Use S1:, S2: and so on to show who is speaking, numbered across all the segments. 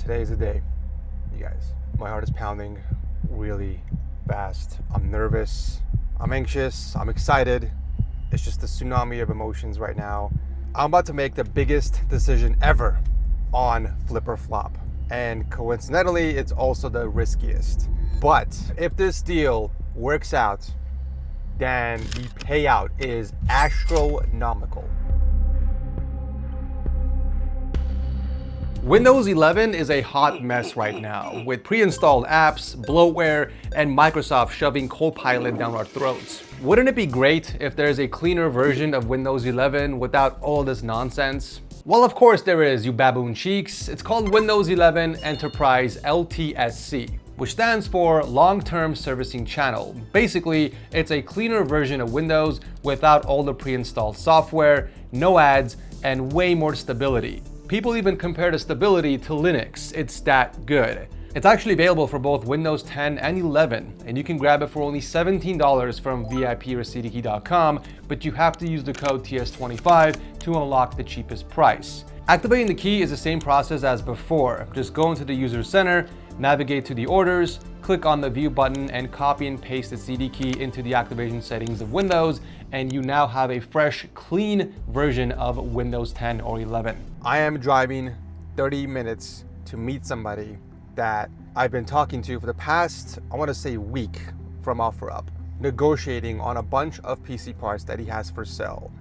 S1: Today is the day, you guys. My heart is pounding really fast. I'm nervous, I'm anxious, I'm excited. It's just a tsunami of emotions right now. I'm about to make the biggest decision ever on Flip or Flop. And coincidentally, it's also the riskiest. But if this deal works out, then the payout is astronomical. Windows 11 is a hot mess right now, with pre-installed apps, bloatware, and Microsoft shoving Copilot down our throats. Wouldn't it be great if there's a cleaner version of Windows 11 without all this nonsense? Well, of course there is, you baboon cheeks. It's called Windows 11 Enterprise LTSC, which stands for Long-Term Servicing Channel. Basically, it's a cleaner version of Windows without all the pre-installed software, no ads, and way more stability. People even compare the stability to Linux. It's that good. It's actually available for both Windows 10 and 11, and you can grab it for only $17 from VIPReceipt.com, but you have to use the code TS25 to unlock the cheapest price. Activating the key is the same process as before. Just go into the user center, navigate to the orders, click on the view button, and copy and paste the CD key into the activation settings of Windows, and you now have a fresh, clean version of Windows 10 or 11. I am driving 30 minutes to meet somebody that I've been talking to for the past, I want to say, week from OfferUp, negotiating on a bunch of PC parts that he has for sale,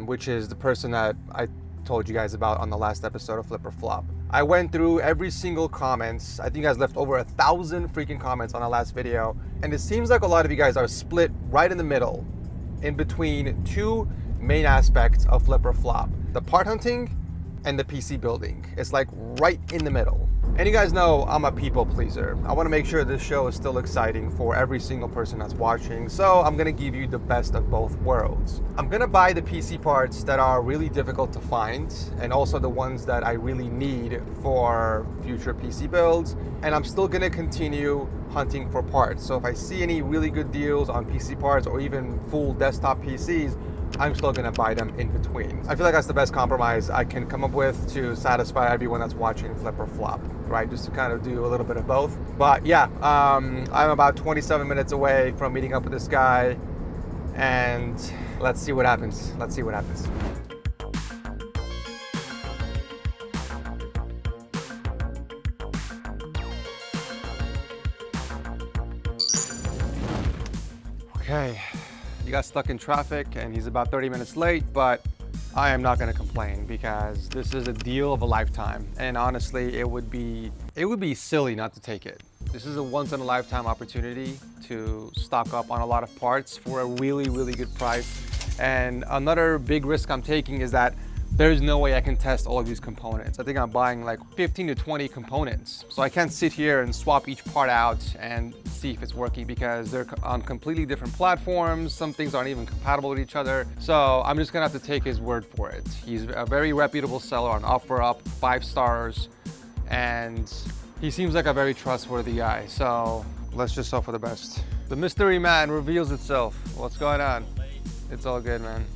S1: which is the person that I told you guys about on the last episode of Flip or Flop. I went through every single comments. I think you guys left over 1,000 freaking comments on the last video, and it seems like a lot of you guys are split right in the middle, in between two main aspects of Flip or Flop: the part hunting and the PC building. It's like right in the middle. And you guys know I'm a people pleaser. I want to make sure this show is still exciting for every single person that's watching, so I'm going to give you the best of both worlds. I'm going to buy the PC parts that are really difficult to find, and also the ones that I really need for future PC builds, and I'm still going to continue hunting for parts. So if I see any really good deals on PC parts or even full desktop PCs, I'm still gonna buy them in between. I feel like that's the best compromise I can come up with to satisfy everyone that's watching Flip or Flop, right? Just to kind of do a little bit of both. But yeah, I'm about 27 minutes away from meeting up with this guy, and let's see what happens. Let's see what happens. Okay. He got stuck in traffic and he's about 30 minutes late, but I am not gonna complain because this is a deal of a lifetime. And honestly, it would be silly not to take it. This is a once in a lifetime opportunity to stock up on a lot of parts for a really, really good price. And another big risk I'm taking is that there's no way I can test all of these components. I think I'm buying like 15 to 20 components. So I can't sit here and swap each part out and see if it's working because they're on completely different platforms. Some things aren't even compatible with each other. So I'm just gonna have to take his word for it. He's a very reputable seller on OfferUp, 5 stars, and he seems like a very trustworthy guy. So let's just hope for the best. The mystery man reveals itself. What's going on? It's all good, man.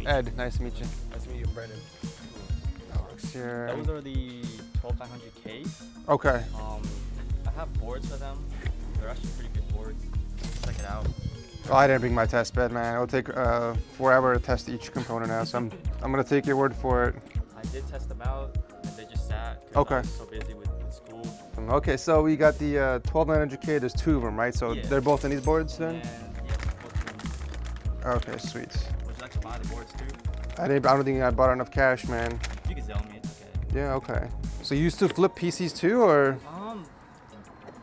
S1: Ed, nice to meet you.
S2: Nice to meet you, Brendan.
S1: Alex here.
S2: Those are the 12500Ks.
S1: Okay.
S2: I have boards for them. They're actually pretty good boards. Check it out.
S1: Oh, I didn't bring my test bed, man. It'll take forever to test each component now, so I'm gonna take your word for it.
S2: I did test them out, and they just sat.
S1: Okay.
S2: I was so busy with school.
S1: Okay, so we got the 12900K. There's 2 of them, right? So
S2: Yeah.
S1: they're both in these boards then?
S2: And yeah, both of
S1: Okay, sweet.
S2: them. Would you like to buy the boards too?
S1: I don't think I bought enough cash, man.
S2: You can sell me. It's okay.
S1: Yeah, okay. So you used to flip PCs too, or?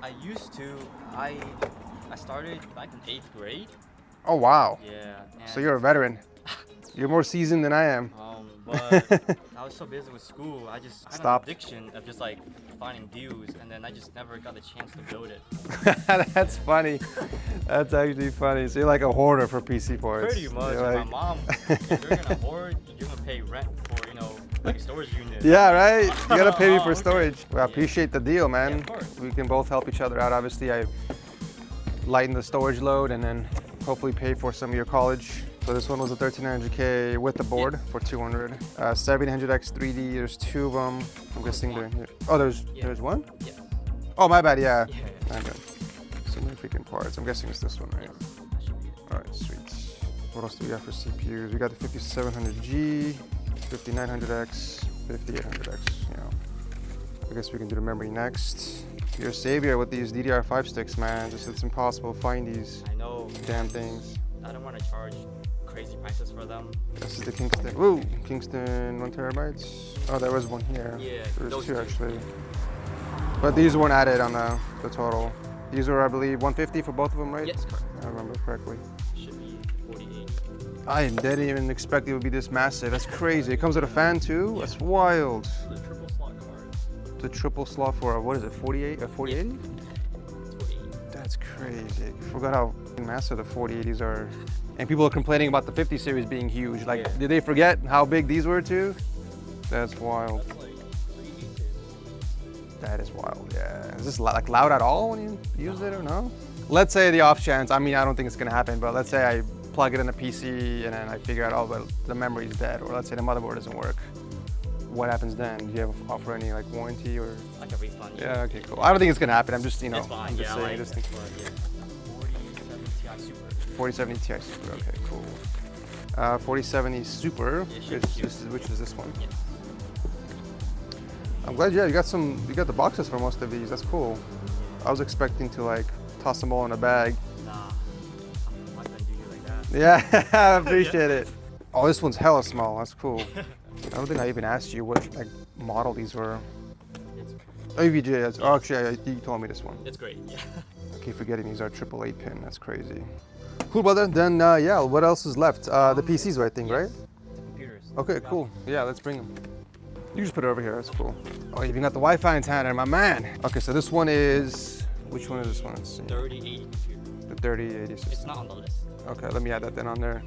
S2: I used to. I started back in 8th grade.
S1: Oh wow.
S2: Yeah.
S1: So you're a veteran. You're more seasoned than I am.
S2: But I was so busy with school, I just had an
S1: Stopped.
S2: addiction of just like finding deals, and then I just never got the chance to build it.
S1: That's funny. That's actually funny. So you're like a hoarder for PC parts.
S2: Pretty much.
S1: You're like...
S2: My mom, if you're gonna hoard, you're gonna pay rent for, like a storage unit.
S1: Yeah, right? You gotta pay me for
S2: Okay.
S1: storage. Well, I
S2: Yeah.
S1: appreciate the deal, man.
S2: Yeah, of course.
S1: We can both help each other out. Obviously, I lighten the storage load and then hopefully pay for some of your college So this one was a 1300K with the board for 200. 1700X 3D, there's two of them. I'm guessing they're here. Oh, there's one?
S2: Yeah.
S1: Oh, my bad, yeah.
S2: Yeah.
S1: Okay. Significant parts. I'm guessing it's this one, right?
S2: That should be it.
S1: All right, sweet. What else do we got for CPUs? We got the 5700G, 5900X, 5800X, you know. I guess we can do the memory next. You're a savior with these DDR5 sticks, man. Just it's impossible to find these
S2: I know.
S1: damn things.
S2: I don't want to charge crazy prices for them.
S1: This is the Kingston. Woo! Kingston 1 terabytes. Oh, there was one here.
S2: Yeah,
S1: There's
S2: those
S1: two
S2: two.
S1: actually. But these weren't added on the total. These were, I believe, 150 for both of them, right?
S2: Yes, correct.
S1: I remember correctly.
S2: Should be 48.
S1: I didn't even expect it would be this massive. That's crazy. It comes with a fan too? That's wild.
S2: The triple slot card.
S1: The triple slot for, what is it, 48? A 4080?
S2: It's 48.
S1: That's crazy. I forgot how massive the 4080s are. And people are complaining about the 50 series being huge. Like,
S2: Yeah.
S1: did they forget how big these were too? That's wild.
S2: That's like 3 meters.
S1: That is wild, yeah. Is this like loud at all when you use it or no? Let's say the off chance, I mean, I don't think it's gonna happen, but let's say I plug it in a PC and then I figure out, oh, but the memory's dead, or let's say the motherboard doesn't work. What happens then? Do you offer any like warranty or?
S2: Like a refund.
S1: Yeah, okay, cool. I don't think it's gonna happen. I'm just, you know,
S2: It's fine.
S1: I'm just
S2: Yeah,
S1: saying,
S2: like,
S1: just
S2: but yeah. 4070 Ti Super.
S1: 4070 Ti Super, okay, cool. 4070 Super,
S2: Yeah, should be
S1: which is this one?
S2: Yeah.
S1: I'm glad, yeah, you got the boxes for most of these. That's cool. I was expecting to like toss them all in a bag.
S2: Nah, I'm not gonna do you like that.
S1: Yeah, I appreciate it. Oh, this one's hella small. That's cool. I don't think I even asked you what like model these were.
S2: It's,
S1: OVJ. Oh, actually, you told me this one.
S2: it's great. Yeah.
S1: I keep forgetting these are 888 pin. That's crazy. Cool, brother. Then yeah, what else is left? The PCs, I think, right?
S2: The computers.
S1: Okay, cool. Yeah, let's bring them. You just put it over here. That's cool. Oh, you even got the Wi-Fi antenna, my man. Okay, so this one is. Which one is this one? Let's see.
S2: 3080 computer.
S1: The 3080 system.
S2: It's not on the list.
S1: Okay, let me add that then on there.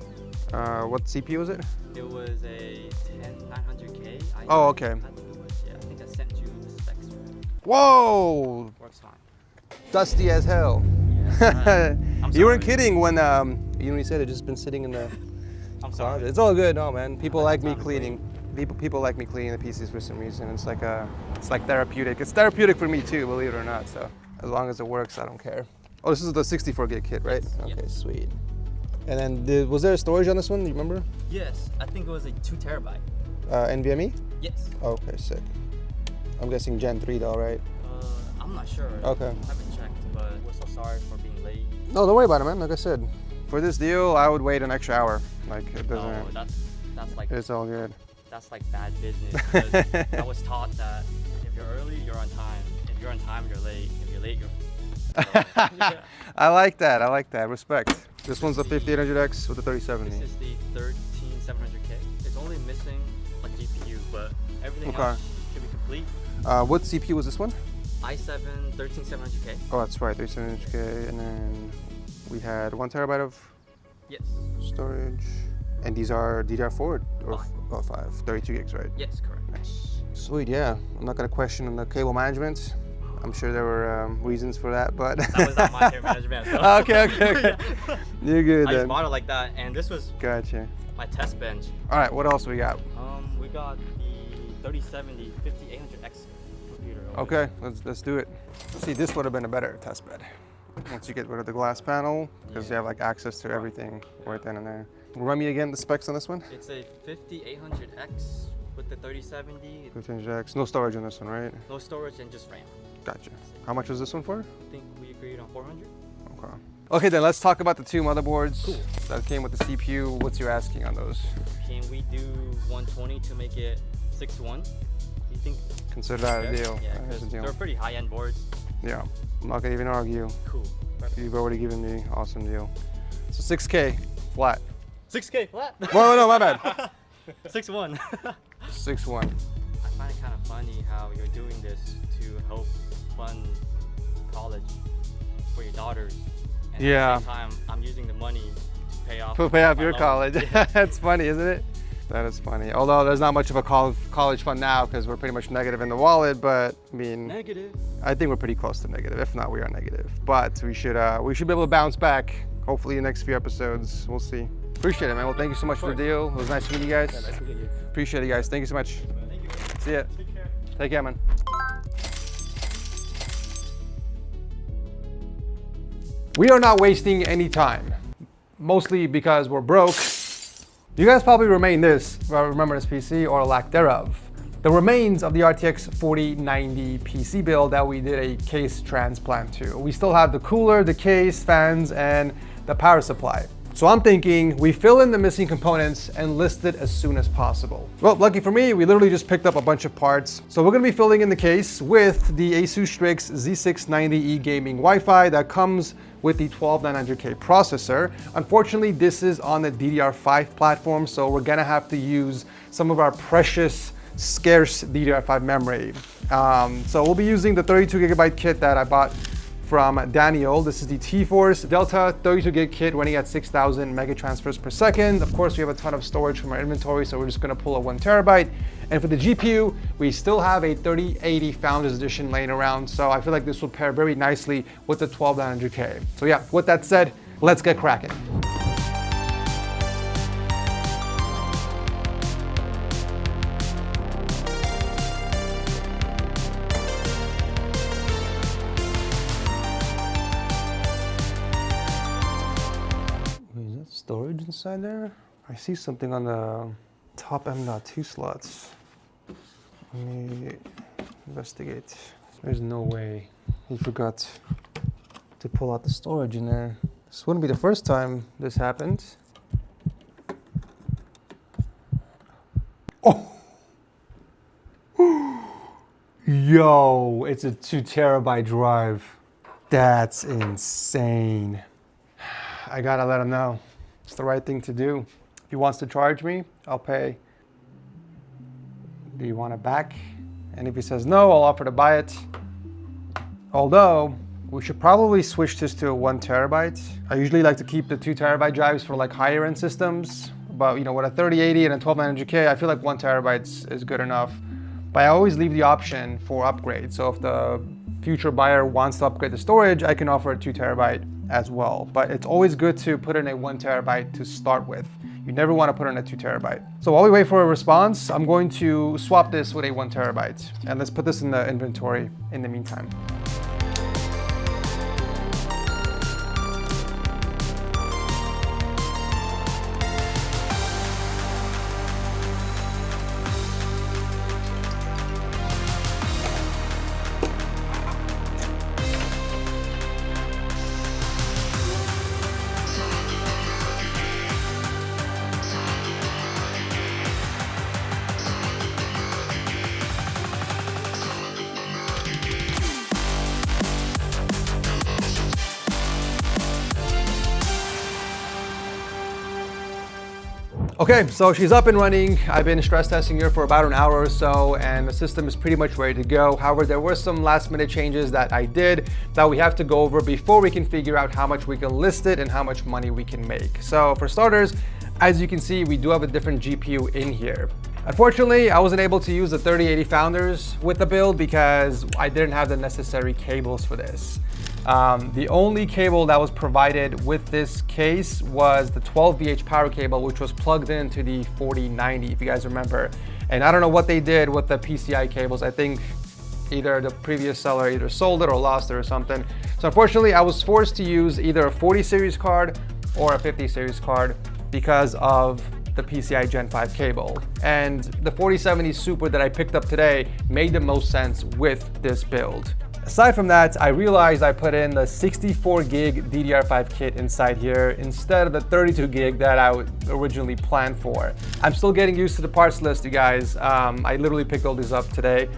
S1: What CPU is it?
S2: It was a 10900K.
S1: Oh, okay.
S2: I think it was, yeah, I think I sent you the specs for it.
S1: Whoa!
S2: Works fine.
S1: Dusty as hell.
S2: Yes, I'm
S1: You weren't
S2: sorry.
S1: kidding when you know you said it just been sitting in the
S2: I'm
S1: closet.
S2: sorry.
S1: It's all good, no man. People like me
S2: time to
S1: cleaning. People like me cleaning the PCs for some reason. It's like therapeutic. It's therapeutic for me too, believe it or not. So as long as it works, I don't care. Oh, this is the 64 gig kit, right?
S2: Yes,
S1: Okay,
S2: yes.
S1: sweet. And then was there a storage on this one? Do you remember?
S2: Yes, I think it was a 2 terabyte.
S1: NVMe?
S2: Yes.
S1: Okay, sick. I'm guessing Gen 3 though, right?
S2: I'm not sure.
S1: Okay.
S2: I haven't checked, but we're so sorry for being late.
S1: No, don't worry about it, man. Like I said, for this deal, I would wait an extra hour. Like it doesn't.
S2: No, that's like
S1: It's all good.
S2: that's like bad business. Because I was taught that if you're early, you're on time. If you're on time, you're late. If you're late, you're. Yeah.
S1: I like that. I like that. Respect. This one's the 5800X with the
S2: This
S1: 3070.
S2: is the 13700K. It's only missing a GPU, but everything
S1: Okay.
S2: else should be complete.
S1: What CPU was this one?
S2: i7 13700K.
S1: Oh, that's right, 3700K. And then we had 1 terabyte of
S2: Yes.
S1: storage. And these are DDR4 or
S2: Five.
S1: oh, 5, 32 gigs, right?
S2: Yes, correct.
S1: Nice. Sweet, yeah. I'm not gonna question the cable management. I'm sure there were reasons for that, but.
S2: That was not my hair management. So.
S1: Okay.
S2: Yeah.
S1: You're good
S2: I just
S1: then.
S2: bought it like that, and this was
S1: Gotcha.
S2: my test bench.
S1: All right, what else we got?
S2: We got the 3070 5800X computer. over
S1: Okay, let's do it. See, this would have been a better test bed. Once you get rid of the glass panel, because you have like access to everything right then and there. Run me again the specs on this one.
S2: there. It's a 5800X with the 3070.
S1: 15X, no storage on this one, right?
S2: No storage and just RAM.
S1: Gotcha. How much was this one for?
S2: I think we agreed on 400.
S1: Okay. Okay, then let's talk about the two motherboards that came with the CPU. What's you asking on those?
S2: Can we do 120 to make it 6-1? Do you think?
S1: Consider that a deal.
S2: Yeah,
S1: That is a
S2: because
S1: deal.
S2: they're pretty high-end boards.
S1: Yeah, I'm not gonna even argue.
S2: Cool. Perfect.
S1: You've already given me awesome deal. So 6K flat.
S2: 6K flat.
S1: Whoa, no, my bad.
S2: 6-1.
S1: 6-1.
S2: I find it kind of funny how you're doing this to help fund college for your daughters. And
S1: Yeah.
S2: at the same time, I'm using the money to pay off.
S1: To pay off
S2: my
S1: your
S2: loan.
S1: college.
S2: Yeah.
S1: That's funny, isn't it? That is funny. Although there's not much of a college fund now because we're pretty much negative in the wallet, but I mean,
S2: Negative.
S1: I think we're pretty close to negative. If not, we are negative. But we should be able to bounce back. Hopefully, the next few episodes, we'll see. Appreciate it, man. Well, thank you so much for the deal. It was nice meeting you guys.
S3: Yeah, nice to meet you.
S1: Appreciate it, guys. Thank you so much.
S2: Thank you.
S1: See ya.
S2: Take care.
S1: Take care, man. We are not wasting any time, mostly because we're broke. You guys probably remember this PC or lack thereof. The remains of the RTX 4090 PC build that we did a case transplant to. We still have the cooler, the case, fans, and the power supply. So I'm thinking we fill in the missing components and list it as soon as possible. Well, lucky for me, we literally just picked up a bunch of parts. So we're gonna be filling in the case with the Asus Strix Z690E gaming Wi-Fi that comes with the 12900K processor. Unfortunately, this is on the DDR5 platform, so we're gonna have to use some of our precious, scarce DDR5 memory. So we'll be using the 32GB kit that I bought from Daniel. This is the T-Force Delta 32GB kit running at 6,000 mega transfers per second. Of course, we have a ton of storage from our inventory, so we're just gonna pull a 1TB. And for the GPU, we still have a 3080 Founders Edition laying around, so I feel like this will pair very nicely with the 12900K. So yeah, with that said, let's get cracking. Storage inside there? I see something on the top M.2 slots. Let me investigate. There's no way he forgot to pull out the storage in there. This wouldn't be the first time this happened. Oh! Yo, it's a 2TB drive. That's insane. I gotta let him know. It's the right thing to do. If he wants to charge me, I'll pay. Do you want it back? And if he says no, I'll offer to buy it. Although, we should probably switch this to a 1TB. I usually like to keep the 2TB drives for like higher end systems. But you know, with a 3080 and a 12900K, I feel like 1TB is good enough. But I always leave the option for upgrade. So if the future buyer wants to upgrade the storage, I can offer a 2TB as well. But it's always good to put in a 1TB to start with. You never want to put in a 2TB. So while we wait for a response, I'm going to swap this with a 1TB. And let's put this in the inventory in the meantime. Okay, so she's up and running. I've been stress testing her for about an hour or so, and the system is pretty much ready to go. However, there were some last minute changes that I did that we have to go over before we can figure out how much we can list it and how much money we can make. So for starters, as you can see, we do have a different GPU in here. Unfortunately, I wasn't able to use the 3080 Founders with the build because I didn't have the necessary cables for this. The only cable that was provided with this case was the 12VH power cable, which was plugged into the 4090, if you guys remember. And I don't know what they did with the PCI cables. I think either the previous seller either sold it or lost it or something. So unfortunately, I was forced to use either a 40 series card or a 50 series card because of the PCI Gen 5 cable. And the 4070 Super that I picked up today made the most sense with this build. Aside from that, I realized I put in the 64GB DDR5 kit inside here instead of the 32GB that I originally planned for. I'm still getting used to the parts list, you guys. I literally picked all these up today.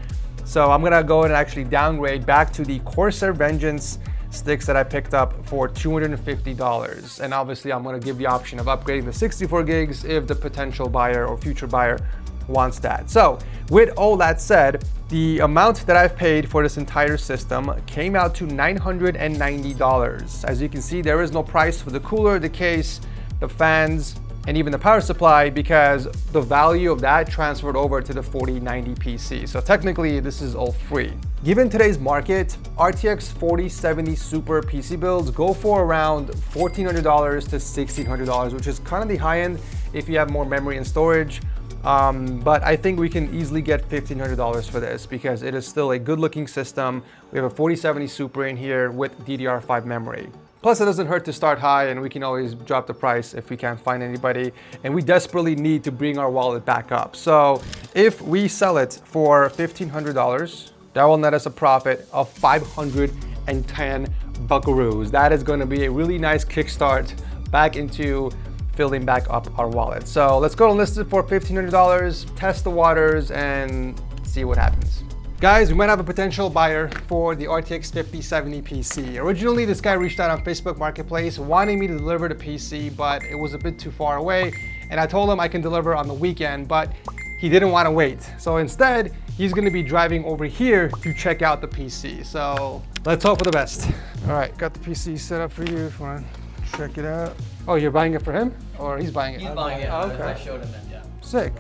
S1: So I'm gonna go and actually downgrade back to the Corsair Vengeance sticks that I picked up for $250. And obviously I'm gonna give the option of upgrading the 64GB if the potential buyer or future buyer wants that. So with all that said, the amount that I've paid for this entire system came out to $990. As you can see, there is no price for the cooler, the case, the fans, and even the power supply, because the value of that transferred over to the 4090 PC. So technically this is all free. Given today's market, RTX 4070 Super PC builds go for around $1,400 to $1,600, which is kind of the high end if you have more memory and storage. But I think we can easily get $1,500 for this because it is still a good looking system. We have a 4070 Super in here with DDR5 memory. Plus, it doesn't hurt to start high, and we can always drop the price if we can't find anybody. And we desperately need to bring our wallet back up. So if we sell it for $1,500, that will net us a profit of 510 buckaroos. That is going to be a really nice kickstart back into filling back up our wallet. So let's go and list it for $1,500, test the waters, and see what happens. Guys, we might have a potential buyer for the RTX 5070 PC. Originally, this guy reached out on Facebook Marketplace wanting me to deliver the PC, but it was a bit too far away. And I told him I can deliver on the weekend, but he didn't want to wait. So instead, he's going to be driving over here to check out the PC. So let's hope for the best. All right, got the PC set up for you if you want to check it out. Oh, you're buying it for him? Or he's buying it?
S2: He's buying it.
S1: Oh, okay.
S2: I showed him it, yeah.
S1: Sick.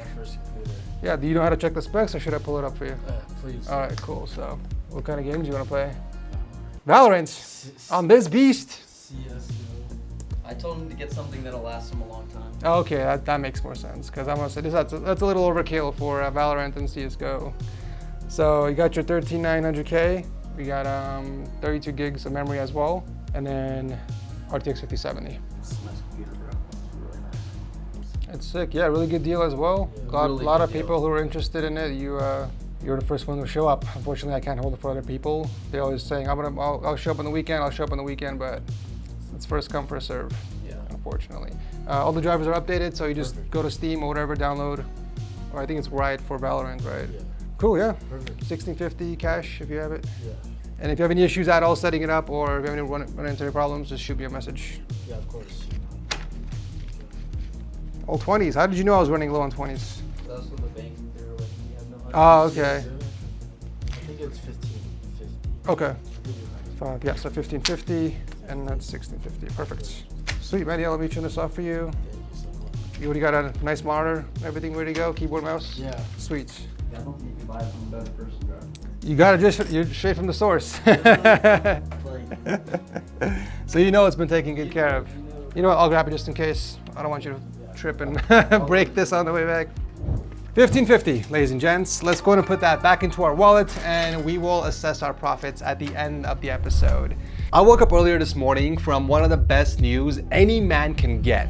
S1: Yeah, do you know how to check the specs, or should I pull it up for you?
S3: Please.
S1: All right, cool. So what kind of games do you want to play? Valorant. On this beast?
S3: CS.
S2: I told him to get something that'll last him a long time.
S1: Okay, that makes more sense, because I'm gonna say that's a little overkill for Valorant and CSGO. So you got your 13900K, we got 32 gigs of memory as well, and then RTX 5070.
S3: It's a nice computer, bro. It's really nice.
S1: It's sick, yeah, really good deal as well.
S3: Yeah,
S1: Got
S3: really
S1: a lot
S3: good
S1: of people
S3: deal.
S1: who are interested in it. You're the first one to show up. Unfortunately, I can't hold it for other people. They're always saying, I'll show up on the weekend, I'll show up on the weekend, but it's first come, first serve.
S3: Yeah.
S1: Unfortunately. All the drivers are updated, so you just go to Steam or whatever, download, or I think it's Riot for Valorant, right?
S3: Yeah.
S1: Cool, yeah.
S3: Perfect.
S1: 1650 cash if you have it.
S3: Yeah.
S1: And if you have any issues at all setting it up, or if you have any run into any problems, just shoot me a message.
S3: Yeah, of course.
S1: All 20s. How did you know I was running low on 20s?
S3: That's what the bank, they were like, we have no
S1: Oh, okay.
S3: I think it's 1550.
S1: Okay.
S3: Give you a hundred.
S1: Yeah, so 1550, and that's 1650. Perfect. Sweet, man. Yeah, let me turn this off for you.
S3: Thank you so much.
S1: You already got a nice monitor, everything ready to go, keyboard, mouse?
S3: Yeah.
S1: Sweet.
S3: I hope you can buy it from a better person, bro.
S1: You got it you're straight from the source.
S3: Like,
S1: So you know it's been taken good care of. You know what, I'll grab it just in case. I don't want you to trip and break this on the way back. 1550, ladies and gents. Let's go ahead and put that back into our wallet, and we will assess our profits at the end of the episode. I woke up earlier this morning from one of the best news any man can get,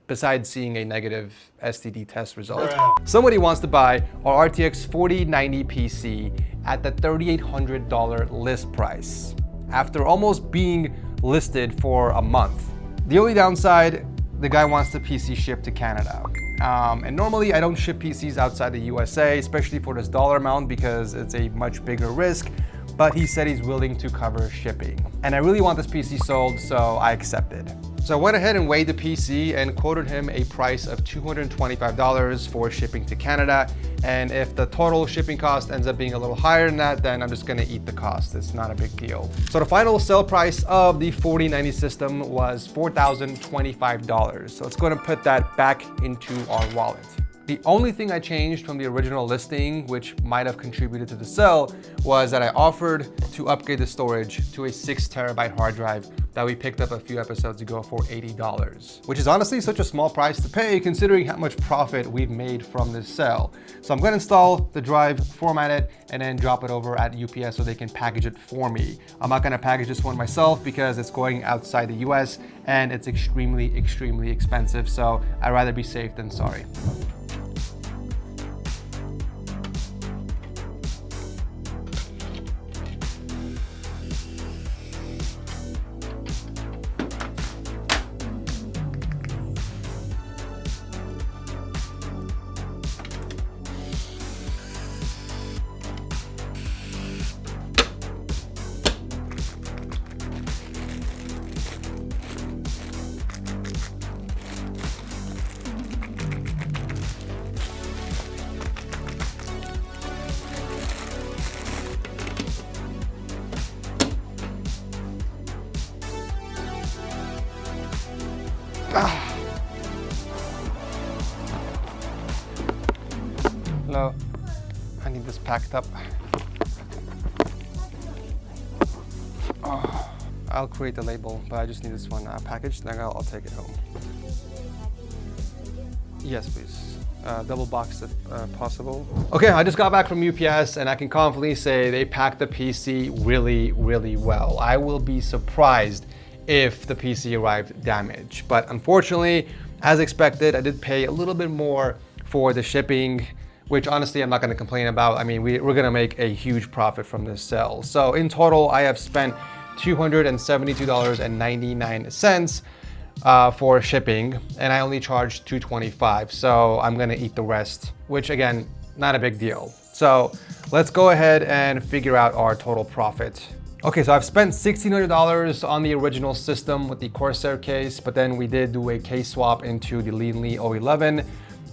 S1: besides seeing a negative STD test result. Somebody wants to buy our RTX 4090 PC at the $3,800 list price after almost being listed for a month. The only downside, the guy wants the PC shipped to Canada. And normally I don't ship PCs outside the USA, especially for this dollar amount, because it's a much bigger risk, but he said he's willing to cover shipping. And I really want this PC sold, so I accepted. So I went ahead and weighed the PC and quoted him a price of $225 for shipping to Canada. And if the total shipping cost ends up being a little higher than that, then I'm just gonna eat the cost. It's not a big deal. So the final sale price of the 4090 system was $4,025. So let's go ahead and put that back into our wallet. The only thing I changed from the original listing, which might have contributed to the sell, was that I offered to upgrade the storage to a 6 terabyte hard drive that we picked up a few episodes ago for $80, which is honestly such a small price to pay considering how much profit we've made from this sale. So I'm gonna install the drive, format it, and then drop it over at UPS so they can package it for me. I'm not gonna package this one myself because it's going outside the US and it's extremely, extremely expensive. So I'd rather be safe than sorry. packed up. Oh, I'll create the label, but I just need this one packaged, then I'll take it home. Yes, please. Double boxed if possible. Okay, I just got back from UPS and I can confidently say they packed the PC really, really well. I will be surprised if the PC arrived damaged, but unfortunately, as expected, I did pay a little bit more for the shipping, which honestly I'm not going to complain about. I mean, we're going to make a huge profit from this sale. So in total, I have spent $272.99 for shipping, and I only charged $225. So I'm going to eat the rest, which again, not a big deal. So let's go ahead and figure out our total profit. Okay, so I've spent $1,600 on the original system with the Corsair case, but then we did do a case swap into the Leanly 011,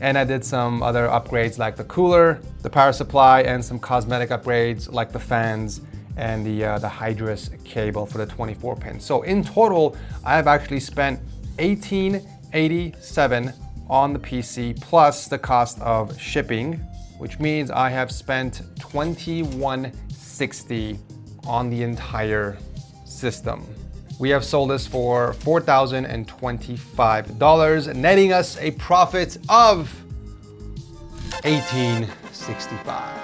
S1: and I did some other upgrades like the cooler, the power supply, and some cosmetic upgrades like the fans and the Hydrus cable for the 24 pin. So in total, I have actually spent $1,887 on the PC plus the cost of shipping, which means I have spent $2,160 on the entire system. We have sold this for $4,025, netting us a profit of $1,865.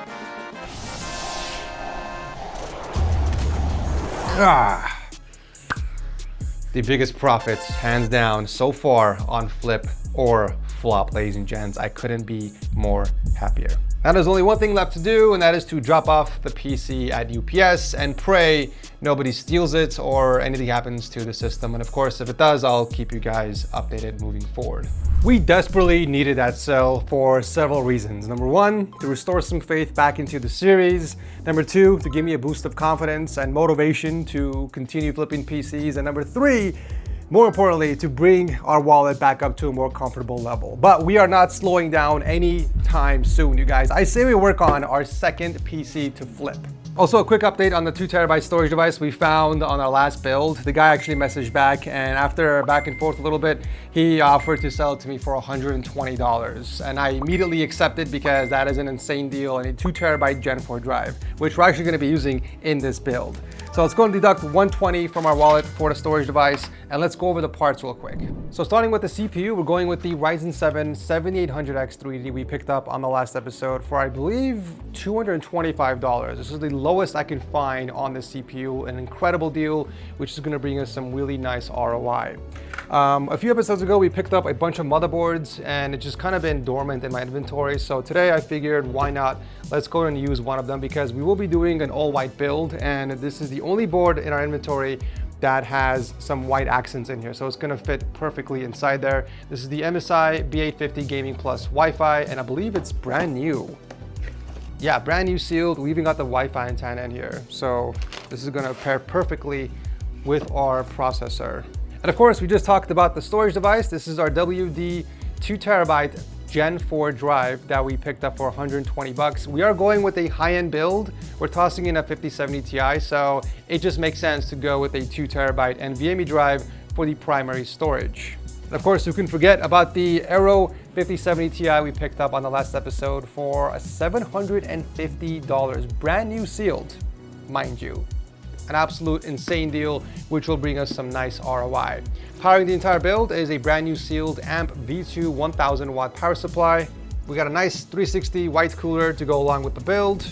S1: The biggest profits, hands down, so far on flip or flop, ladies and gents. I couldn't be more happier. Now there's only one thing left to do, and that is to drop off the PC at UPS and pray nobody steals it or anything happens to the system. And of course, if it does, I'll keep you guys updated moving forward. We desperately needed that sale for several reasons. Number one, to restore some faith back into the series. Number two, to give me a boost of confidence and motivation to continue flipping PCs. And number three, more importantly, to bring our wallet back up to a more comfortable level. But we are not slowing down anytime soon, you guys. I say we work on our second PC to flip. Also, a quick update on the 2 terabyte storage device we found on our last build. The guy actually messaged back, and after back and forth a little bit, he offered to sell it to me for $120. And I immediately accepted because that is an insane deal on a 2 terabyte Gen 4 drive, which we're actually gonna be using in this build. So let's go and deduct $120 from our wallet for the storage device, and let's go over the parts real quick. So starting with the CPU, we're going with the Ryzen 7 7800X 3D we picked up on the last episode for, I believe, $225. This is the lowest I can find on the CPU, an incredible deal, which is gonna bring us some really nice ROI. A few episodes ago, we picked up a bunch of motherboards, and it's just kind of been dormant in my inventory. So today I figured, why not? Let's go and use one of them because we will be doing an all-white build, and this is the only board in our inventory that has some white accents in here. So it's gonna fit perfectly inside there. This is the MSI B850 Gaming Plus Wi-Fi, and I believe it's brand new. Yeah, brand new sealed. We even got the Wi-Fi antenna in here. So this is gonna pair perfectly with our processor. And of course, we just talked about the storage device. This is our WD 2 terabyte Gen 4 drive that we picked up for $120. We are going with a high-end build. We're tossing in a 5070 Ti, so it just makes sense to go with a 2 terabyte NVMe drive for the primary storage. And of course, who can forget about the Aero 5070 Ti we picked up on the last episode for $750, brand new sealed, mind you. An absolute insane deal, which will bring us some nice ROI. Powering the entire build is a brand new sealed AMP V2 1000 watt power supply. We got a nice 360 white cooler to go along with the build.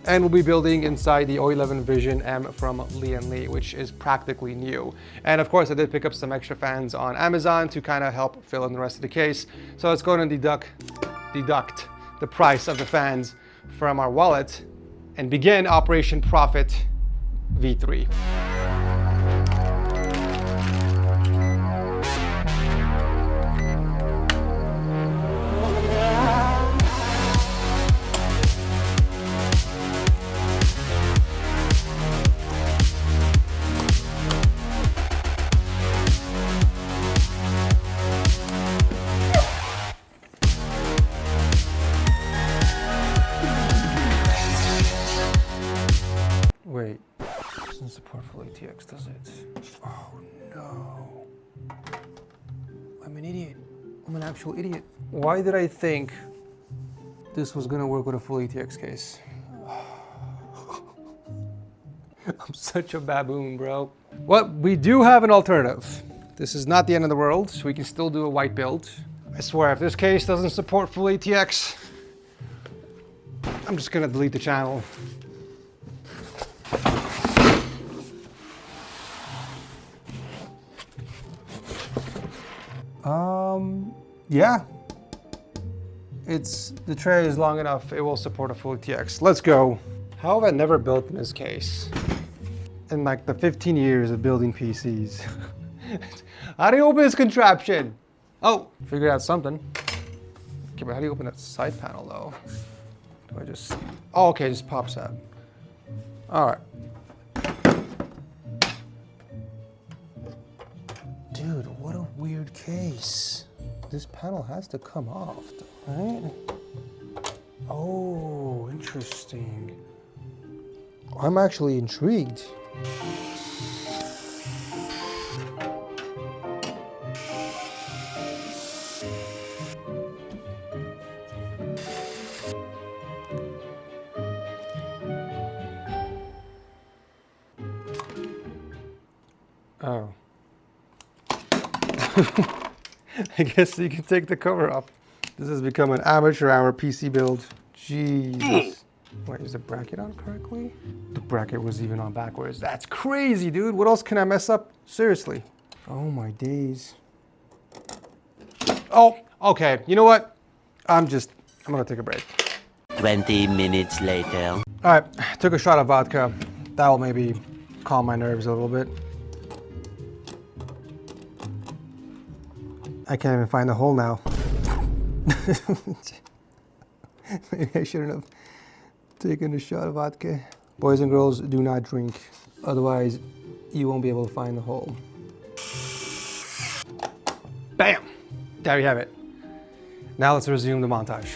S1: And we'll be building inside the 011 Vision M from Leanly, which is practically new. And of course, I did pick up some extra fans on Amazon to kind of help fill in the rest of the case. So let's go and deduct the price of the fans from our wallet and begin Operation Profit V3. Wait, doesn't support full ATX, does it? Oh no. I'm an idiot. I'm an actual idiot. Why did I think this was gonna work with a full ATX case? I'm such a baboon, bro. Well, we do have an alternative. This is not the end of the world, so we can still do a white build. I swear, if this case doesn't support full ATX, I'm just gonna delete the channel. Yeah. The tray is long enough, it will support a full ATX. Let's go. How have I never built in this case? In like the 15 years of building PCs. How do you open this contraption? Oh, figured out something. Okay, but how do you open that side panel though? Do I just, oh, okay, it just pops out. All right. Dude, what a weird case. This panel has to come off, right? Oh, interesting. I'm actually intrigued. Oh. I guess you can take the cover off. This has become an amateur hour PC build. Jesus. Wait, is the bracket on correctly? The bracket was even on backwards. That's crazy, dude. What else can I mess up? Seriously. Oh my days. Oh, okay. You know what? I'm gonna take a break.
S4: 20 minutes later.
S1: All right, took a shot of vodka. That'll maybe calm my nerves a little bit. I can't even find the hole now. Maybe I shouldn't have taken a shot of vodka. Boys and girls, do not drink. Otherwise, you won't be able to find the hole. Bam! There you have it. Now let's resume the montage.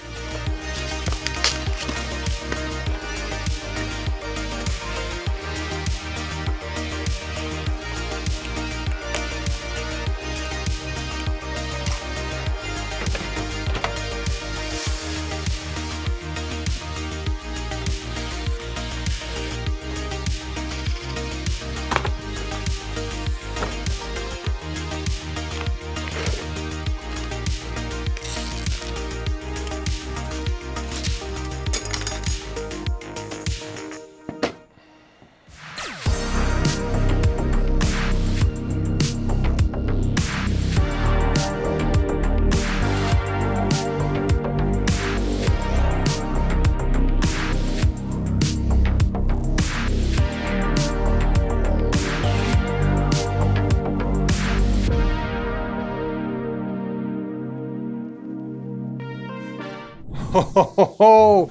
S1: Oh,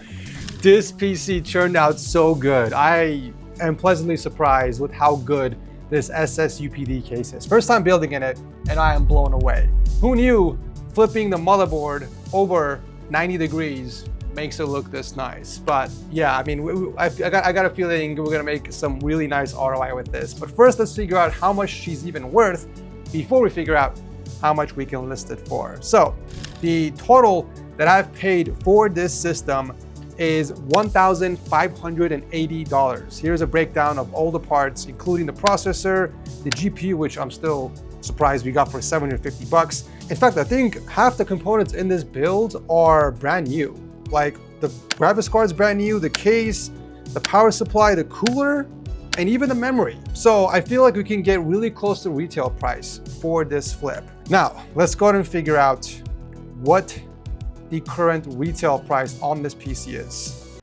S1: this PC turned out so good. I am pleasantly surprised with how good this SSUPD case is. First time building in it, and I am blown away. Who knew flipping the motherboard over 90 degrees makes it look this nice? But yeah, I mean, I got a feeling we're gonna make some really nice ROI with this. But first, let's figure out how much she's even worth before we figure out how much we can list it for. So the total that I've paid for this system is $1,580. Here's a breakdown of all the parts, including the processor, the GPU, which I'm still surprised we got for 750 bucks. In fact, I think half the components in this build are brand new. Like the graphics card's brand new, the case, the power supply, the cooler, and even the memory. So I feel like we can get really close to retail price for this flip. Now, let's go ahead and figure out what the current retail price on this PC is.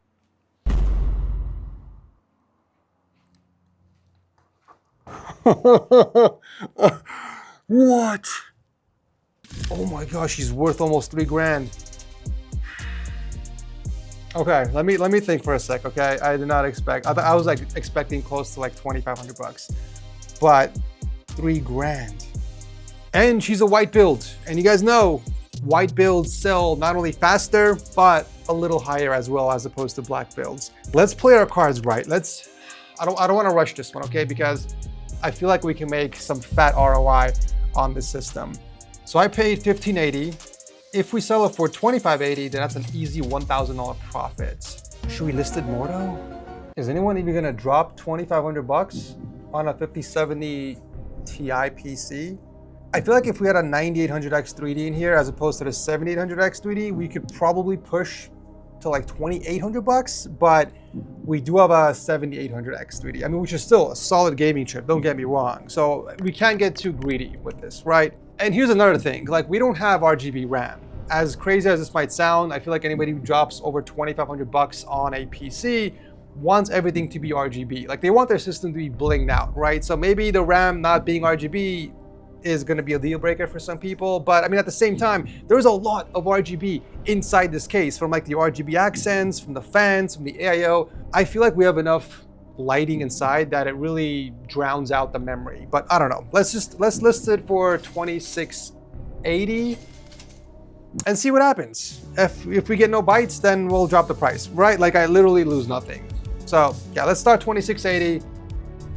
S1: What? Oh my gosh, she's worth almost 3 grand. Okay, let me think for a sec, okay? I did not expect, I was like expecting close to like 2,500 bucks, but 3 grand. And she's a white build, and you guys know, white builds sell not only faster, but a little higher as well as opposed to black builds. Let's play our cards right. I don't want to rush this one, okay? Because I feel like we can make some fat ROI on this system. So I paid $1,580. If we sell it for $2,580, then that's an easy $1,000 profit. Should we list it more though? Is anyone even gonna drop 2,500 bucks on a 5070 Ti PC? I feel like if we had a 9800X 3D in here as opposed to the 7800X 3D, we could probably push to like 2,800 bucks, but we do have a 7800X 3D. I mean, which is still a solid gaming chip, don't get me wrong. So we can't get too greedy with this, right? And here's another thing, like we don't have RGB RAM. As crazy as this might sound, I feel like anybody who drops over 2,500 bucks on a PC wants everything to be RGB. Like they want their system to be blinged out, right? So maybe the RAM not being RGB is going to be a deal breaker for some people, but I mean at the same time there's a lot of RGB inside this case, from like the RGB accents, from the fans, from the AIO. I feel like we have enough lighting inside that it really drowns out the memory, but I don't know. Let's list it for 2680 and see what happens. If we get no bites, then we'll drop the price, right? Like I literally lose nothing. So yeah, let's start 2680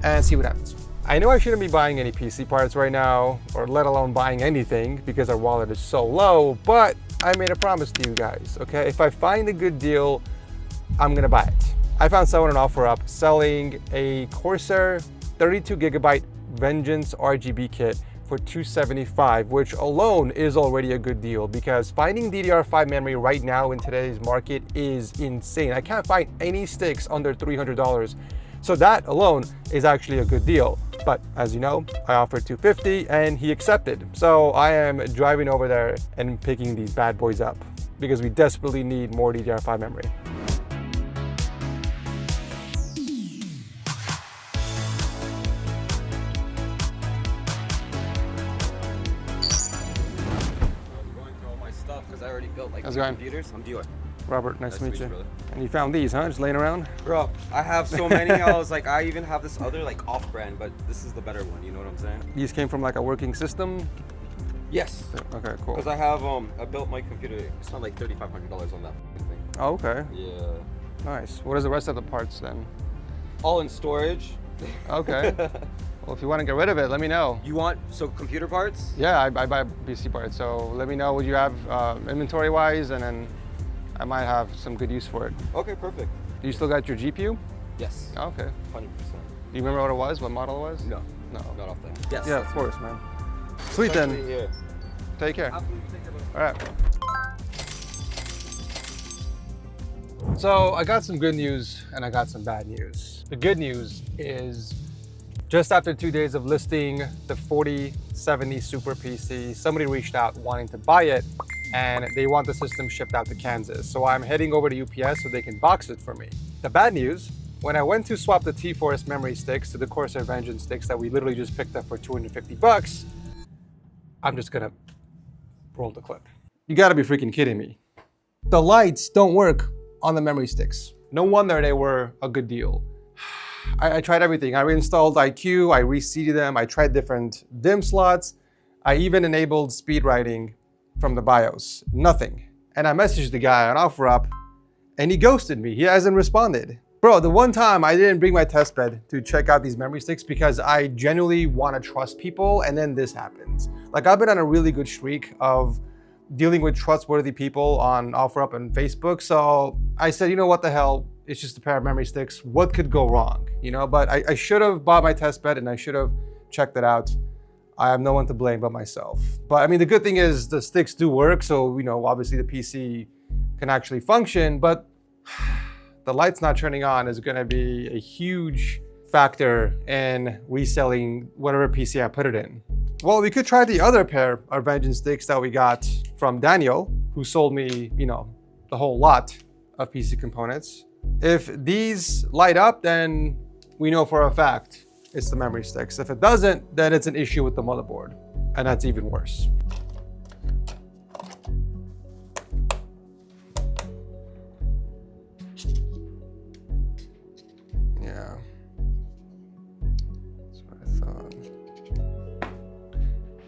S1: and see what happens. I know I shouldn't be buying any PC parts right now, or let alone buying anything because our wallet is so low, but I made a promise to you guys, okay? If I find a good deal, I'm gonna buy it. I found someone on OfferUp selling a Corsair 32 gigabyte Vengeance RGB kit for $275, which alone is already a good deal because finding DDR5 memory right now in today's market is insane. I can't find any sticks under $300. So that alone is actually a good deal. But as you know, I offered $250 and he accepted. So I am driving over there and picking these bad boys up because we desperately need more DDR5 memory.
S5: I already built like
S1: How's it going?
S5: computers. I'm dealer.
S1: Robert, nice to meet you.
S5: brother.
S1: And you found these, huh? Just laying around?
S5: Bro, I have so many. I was like, I even have this other like off-brand, but this is the better one. You know what I'm saying?
S1: These came from like a working system?
S5: Yes.
S1: Okay, cool.
S5: Because I have I built my computer. I spent like $3,500 on that thing.
S1: Oh, okay.
S5: Yeah.
S1: Nice. What is the rest of the parts then?
S5: All in storage.
S1: Okay. Well, if you want to get rid of it, let me know.
S5: You want computer parts?
S1: Yeah, I buy PC parts, so let me know what you have inventory-wise, and then I might have some good use for it.
S5: Okay, perfect.
S1: Do you still got your GPU?
S5: Yes.
S1: Okay.
S5: 100%.
S1: Do you remember what it was? What model it was?
S5: No.
S1: No.
S5: Not off that. Yes.
S1: Yeah, of course, man. Sweet then.
S5: Here.
S1: Take care.
S5: Absolutely. Take care, bro.
S1: All right. So I got some good news and I got some bad news. The good news is just after 2 days of listing the 4070 Super PC, somebody reached out wanting to buy it and they want the system shipped out to Kansas. So I'm heading over to UPS so they can box it for me. The bad news, when I went to swap the T-Force memory sticks to the Corsair Vengeance sticks that we literally just picked up for 250 bucks, I'm just gonna roll the clip. You gotta be freaking kidding me. The lights don't work on the memory sticks. No wonder they were a good deal. I tried everything. I reinstalled IQ, I reseated them, I tried different DIMM slots. I even enabled speed writing from the BIOS. Nothing. And I messaged the guy on OfferUp and he ghosted me. He hasn't responded. Bro, the one time I didn't bring my test bed to check out these memory sticks because I genuinely want to trust people, and then this happens. Like I've been on a really good streak of dealing with trustworthy people on OfferUp and Facebook. So I said, you know what the hell? It's just a pair of memory sticks. What could go wrong? You know, but I should have bought my test bed and I should have checked it out. I have no one to blame but myself. But I mean, the good thing is the sticks do work. So, you know, obviously the PC can actually function, but the light's not turning on is gonna be a huge factor in reselling whatever PC I put it in. Well, we could try the other pair of Vengeance sticks that we got from Daniel, who sold me, you know, the whole lot of PC components. If these light up, then we know for a fact it's the memory sticks. If it doesn't, then it's an issue with the motherboard, and that's even worse. Yeah, that's what I thought.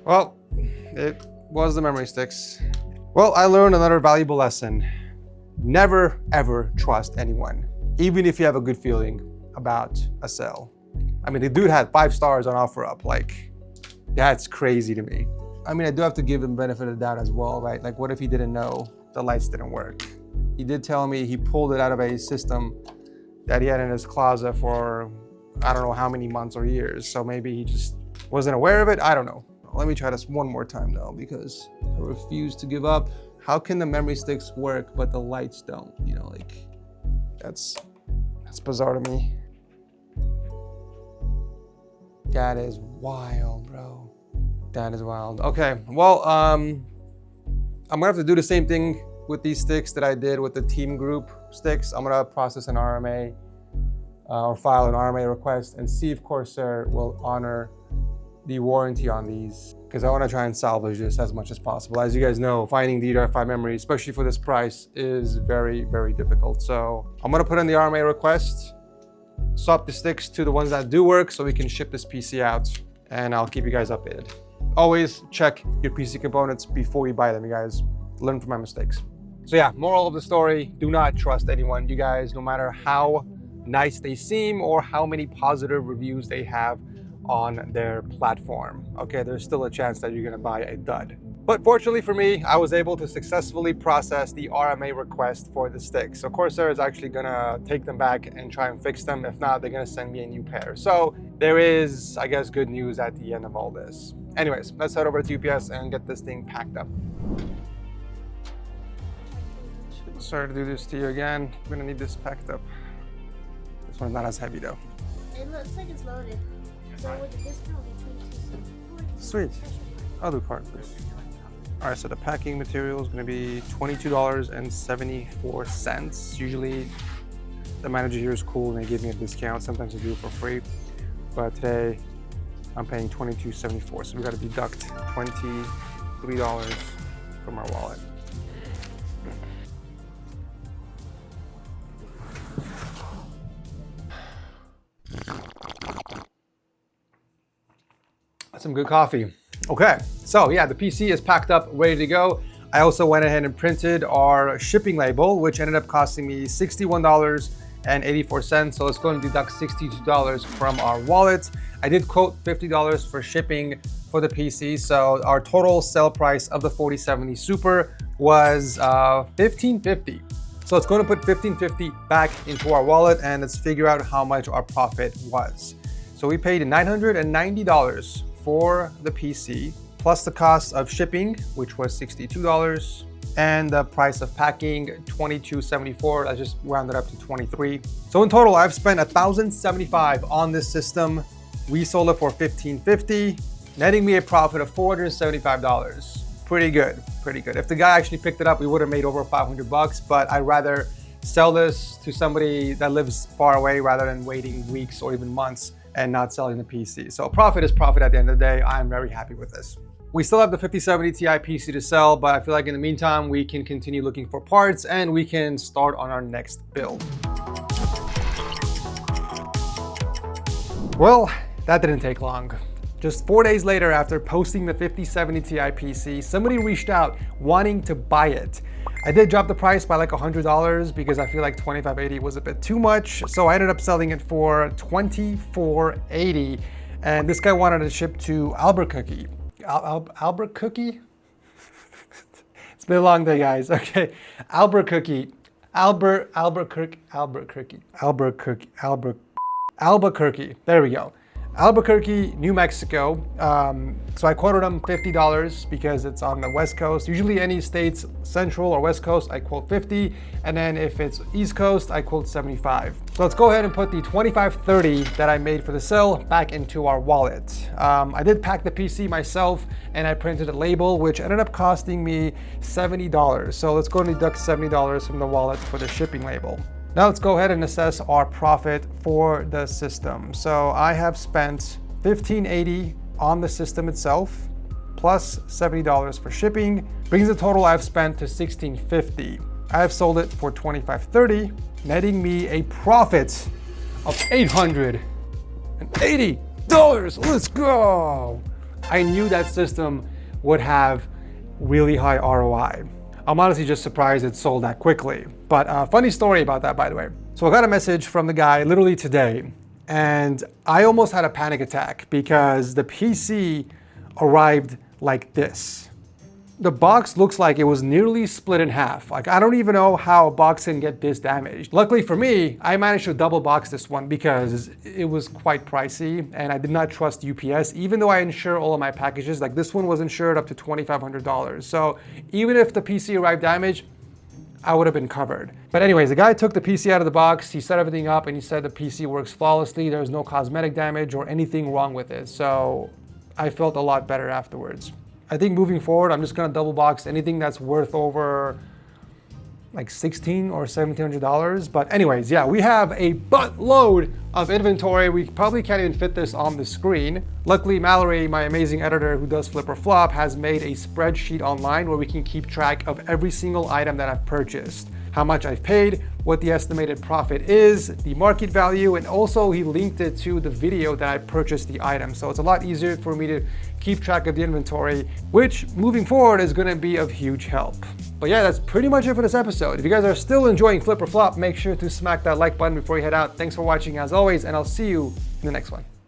S1: Well, it was the memory sticks. Well, I learned another valuable lesson. Never, ever trust anyone, even if you have a good feeling about a sell. I mean, the dude had 5 stars on OfferUp. Like, that's crazy to me. I mean, I do have to give him benefit of the doubt as well, right? Like, what if he didn't know the lights didn't work? He did tell me he pulled it out of a system that he had in his closet for I don't know how many months or years. So maybe he just wasn't aware of it. I don't know. Let me try this one more time though, because I refuse to give up. How can the memory sticks work but the lights don't? You know, like that's bizarre to me. That is wild, bro. That is wild. Okay, well, I'm gonna have to do the same thing with these sticks that I did with the team group sticks. I'm gonna process an RMA or file an RMA request and see if Corsair will honor the warranty on these, because I want to try and salvage this as much as possible. As you guys know, finding DDR5 memory, especially for this price, is very, very difficult. So I'm gonna put in the RMA request, swap the sticks to the ones that do work so we can ship this PC out, and I'll keep you guys updated. Always check your PC components before you buy them, you guys. Learn from my mistakes. So yeah, moral of the story, do not trust anyone. You guys, no matter how nice they seem or how many positive reviews they have on their platform, okay, there's still a chance that you're gonna buy a dud. But fortunately for me, I was able to successfully process the RMA request for the sticks. So Corsair is actually gonna take them back and try and fix them. If not, they're gonna send me a new pair. So there is, I guess, good news at the end of all this. Anyways, let's head over to UPS and get this thing packed up. Sorry to do this to you again. I'm gonna need this packed up. This one's not as heavy though.
S6: It looks like it's loaded. So with the discount, it's
S1: Sweet. I'll do part, please. All right, so the packing material is going to be $22.74. Usually the manager here is cool and they give me a discount. Sometimes they do it for free, but today I'm paying $22.74. So we got to deduct $23 from our wallet. Some good coffee. Okay, so yeah, the PC is packed up, ready to go. I also went ahead and printed our shipping label, which ended up costing me $61.84. So let's go and deduct $62 from our wallet. I did quote $50 for shipping for the PC. So our total sale price of the 4070 Super was $15.50. So it's going to put $15.50 back into our wallet, and let's figure out how much our profit was. So we paid $990 for the PC, plus the cost of shipping, which was $62, and the price of packing, $22.74. I just rounded up to $23. So in total, I've spent $1,075 on this system. We sold it for $15.50, netting me a profit of $475. Pretty good, pretty good. If the guy actually picked it up, we would have made over 500 bucks, but I'd rather sell this to somebody that lives far away rather than waiting weeks or even months and not selling the PC. So profit is profit at the end of the day. I'm very happy with this. We still have the 5070 Ti PC to sell, but I feel like in the meantime, we can continue looking for parts and we can start on our next build. Well, that didn't take long. Just 4 days later, after posting the 5070 Ti PC, somebody reached out wanting to buy it. I did drop the price by like $100 because I feel like $25.80 was a bit too much. So I ended up selling it for $24.80. And this guy wanted to ship to Albuquerque. Albuquerque? It's been a long day, guys. Okay, Albuquerque. Albuquerque. There we go. Albuquerque, New Mexico. So I quoted them $50 because it's on the West Coast. Usually any states, Central or West Coast, I quote 50. And then if it's East Coast, I quote 75. So let's go ahead and put the 2530 that I made for the sale back into our wallet. I did pack the PC myself and I printed a label, which ended up costing me $70. So let's go and deduct $70 from the wallet for the shipping label. Now let's go ahead and assess our profit for the system. So I have spent $15.80 on the system itself, plus $70 for shipping, brings the total I've spent to $16.50. I have sold it for $25.30, netting me a profit of $880. Let's go! I knew that system would have really high ROI. I'm honestly just surprised it sold that quickly. But funny story about that, by the way. So I got a message from the guy literally today, and I almost had a panic attack because the PC arrived like this. the box looks like it was nearly split in half. Like, I don't even know how a box can get this damaged. Luckily for me, I managed to double box this one because it was quite pricey and I did not trust UPS, even though I insure all of my packages. Like, this one was insured up to $2,500. So even if the PC arrived damaged, I would have been covered. But anyways, the guy took the PC out of the box, he set everything up, and he said the PC works flawlessly. There's no cosmetic damage or anything wrong with it. So I felt a lot better afterwards. I think moving forward, I'm just gonna double box anything that's worth over like $1,600 or $1,700. But anyways, yeah, we have a buttload of inventory. We probably can't even fit this on the screen. Luckily, Mallory, my amazing editor who does Flip or Flop, has made a spreadsheet online where we can keep track of every single item that I've purchased, how much I've paid, what the estimated profit is, the market value, and also he linked it to the video that I purchased the item. So it's a lot easier for me to keep track of the inventory, which moving forward is gonna be of huge help. But yeah, that's pretty much it for this episode. If you guys are still enjoying Flip or Flop, make sure to smack that like button before you head out. Thanks for watching as always, and I'll see you in the next one.